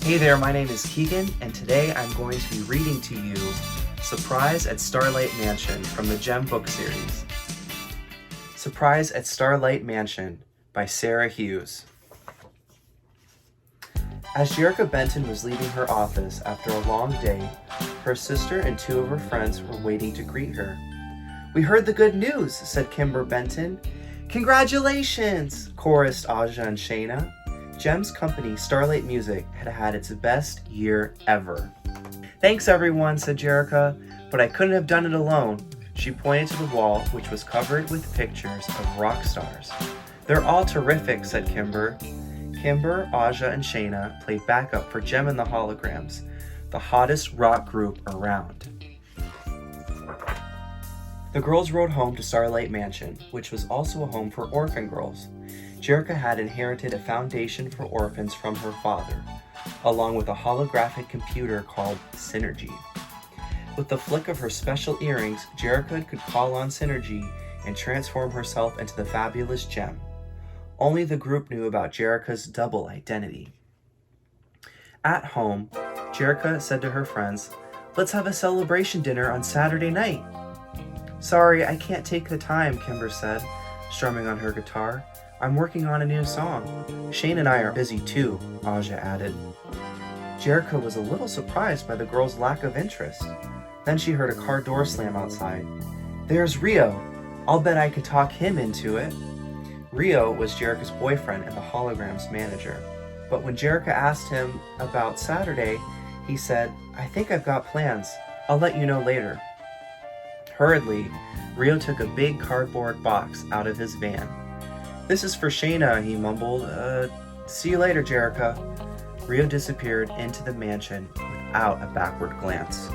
Hey there, my name is Keegan, and today I'm going to be reading to you Surprise at Starlight Mansion from the Gem book series. Surprise at Starlight Mansion by Sara Hughes. As Jerrica Benton was leaving her office after a long day, her sister and two of her friends were waiting to greet her. "We heard the good news," said Kimber Benton. "Congratulations!" chorused Aja and Shayna. Gem's company, Starlight Music, had had its best year ever. "Thanks everyone," said Jerrica, "but I couldn't have done it alone." She pointed to the wall, which was covered with pictures of rock stars. "They're all terrific," said Kimber. Kimber, Aja, and Shayna played backup for Gem and the Holograms, the hottest rock group around. The girls rode home to Starlight Mansion, which was also a home for orphan girls. Jerrica had inherited a foundation for orphans from her father, along with a holographic computer called Synergy. With the flick of her special earrings, Jerrica could call on Synergy and transform herself into the fabulous Gem. Only the group knew about Jerrica's double identity. At home, Jerrica said to her friends, "Let's have a celebration dinner on Saturday night." "Sorry, I can't take the time," Kimber said, strumming on her guitar. "I'm working on a new song." "Shane and I are busy too," Aja added. Jerrica was a little surprised by the girls' lack of interest. Then she heard a car door slam outside. "There's Rio. I'll bet I could talk him into it." Rio was Jerrica's boyfriend and the Hologram's manager. But when Jerrica asked him about Saturday, he said, "I think I've got plans. I'll let you know later." Hurriedly, Rio took a big cardboard box out of his van. "This is for Shayna," he mumbled. See you later, Jerrica." Rio disappeared into the mansion without a backward glance.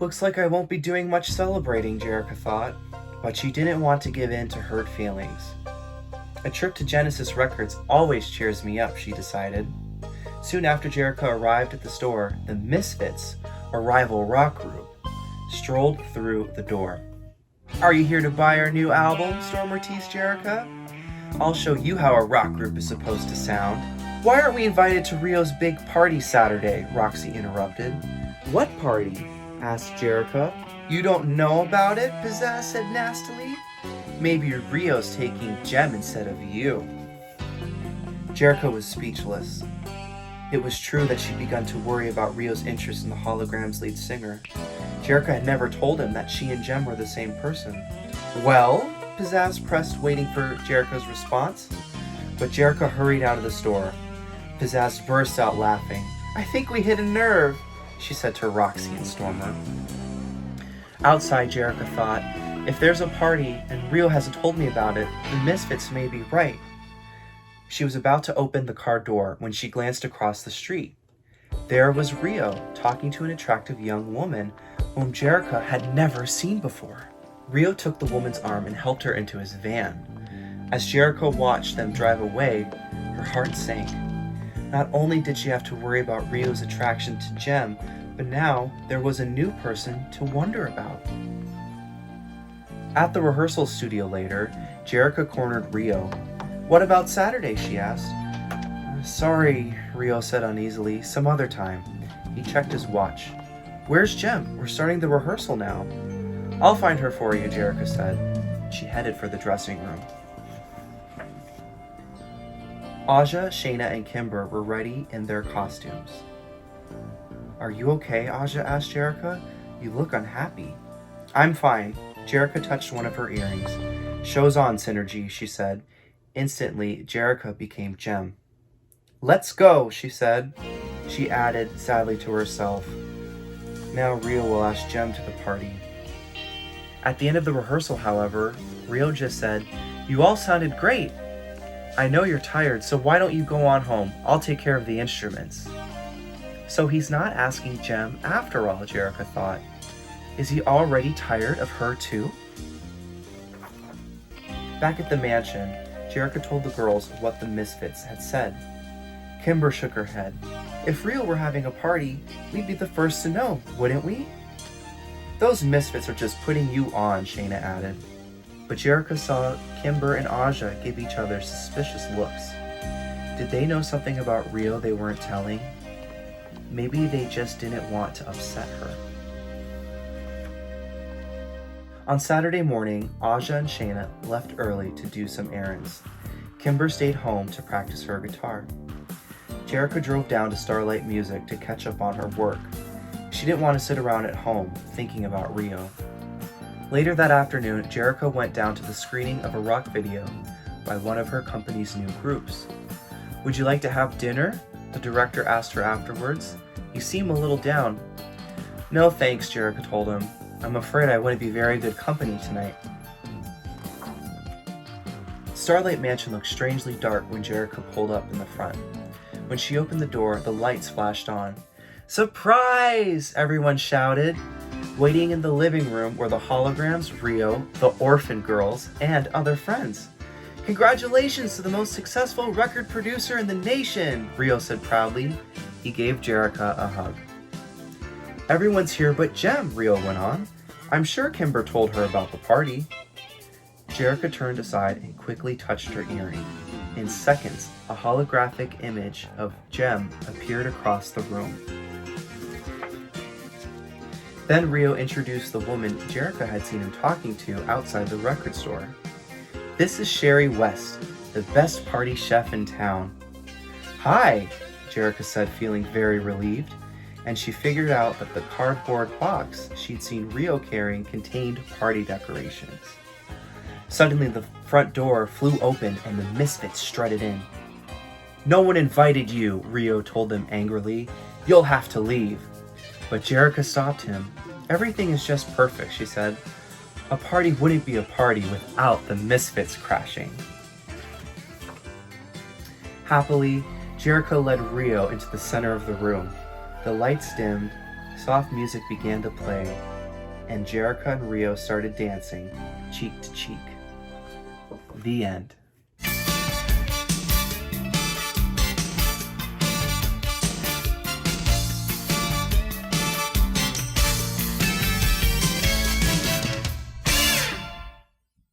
"Looks like I won't be doing much celebrating," Jerrica thought, but she didn't want to give in to hurt feelings. "A trip to Genesis Records always cheers me up," she decided. Soon after Jerrica arrived at the store, the Misfits, a rival rock group, strolled through the door. "Are you here to buy our new album?" Stormer teased Jerrica. "I'll show you how a rock group is supposed to sound." "Why aren't we invited to Rio's big party Saturday?" Roxy interrupted. "What party?" asked Jerrica. "You don't know about it?" Pizzazz said nastily. "Maybe Rio's taking Gem instead of you." Jerrica was speechless. It was true that she'd begun to worry about Rio's interest in the Hologram's lead singer. Jerrica had never told him that she and Gem were the same person. "Well?" Pizzazz pressed, waiting for Jerrica's response. But Jerrica hurried out of the store. Pizzazz burst out laughing. "I think we hit a nerve," she said to Roxy and Stormer. Outside, Jerrica thought, if there's a party and Rio hasn't told me about it, the Misfits may be right. She was about to open the car door when she glanced across the street. There was Rio talking to an attractive young woman whom Jerrica had never seen before. Rio took the woman's arm and helped her into his van. As Jerrica watched them drive away, her heart sank. Not only did she have to worry about Rio's attraction to Gem, but now there was a new person to wonder about. At the rehearsal studio later, Jerrica cornered Rio. "What about Saturday?" she asked. "Sorry," Rio said uneasily. "Some other time." He checked his watch. "Where's Gem? We're starting the rehearsal now." "I'll find her for you," Jerrica said. She headed for the dressing room. Aja, Shayna, and Kimber were ready in their costumes. "Are you okay?" Aja asked Jerrica. "You look unhappy." "I'm fine." Jerrica touched one of her earrings. "Show's on, Synergy," she said. Instantly, Jerrica became Gem. "Let's go," she said. She added, sadly to herself, "Now Rio will ask Gem to the party." At the end of the rehearsal, however, Rio just said, "You all sounded great. I know you're tired, so why don't you go on home? I'll take care of the instruments." So he's not asking Gem after all, Jerrica thought. Is he already tired of her too? Back at the mansion, Jerrica told the girls what the Misfits had said. Kimber shook her head. "If Rio were having a party, we'd be the first to know, wouldn't we?" "Those Misfits are just putting you on," Shayna added. But Jerrica saw Kimber and Aja give each other suspicious looks. Did they know something about Rio they weren't telling? Maybe they just didn't want to upset her. On Saturday morning, Aja and Shayna left early to do some errands. Kimber stayed home to practice her guitar. Jerrica drove down to Starlight Music to catch up on her work. She didn't want to sit around at home thinking about Rio. Later that afternoon, Jerrica went down to the screening of a rock video by one of her company's new groups. "Would you like to have dinner?" the director asked her afterwards. "You seem a little down." "No thanks," Jerrica told him. "I'm afraid I wouldn't be very good company tonight." Starlight Mansion looked strangely dark when Jerrica pulled up in the front. When she opened the door, the lights flashed on. "Surprise!" everyone shouted. Waiting in the living room were the holograms, Rio, the orphan girls, and other friends. "Congratulations to the most successful record producer in the nation," Rio said proudly. He gave Jerrica a hug. "Everyone's here but Jem," Rio went on. "I'm sure Kimber told her about the party." Jerrica turned aside and quickly touched her earring. In seconds, a holographic image of Jem appeared across the room. Then Rio introduced the woman Jerrica had seen him talking to outside the record store. "This is Sherry West, the best party chef in town." "Hi," Jerrica said, feeling very relieved, and she figured out that the cardboard box she'd seen Rio carrying contained party decorations. Suddenly, the front door flew open and the misfits strutted in. "No one invited you," Rio told them angrily. "You'll have to leave." But Jerrica stopped him. "Everything is just perfect," she said. "A party wouldn't be a party without the misfits crashing." Happily, Jerrica led Rio into the center of the room. The lights dimmed, soft music began to play, and Jerrica and Rio started dancing, cheek to cheek. The end.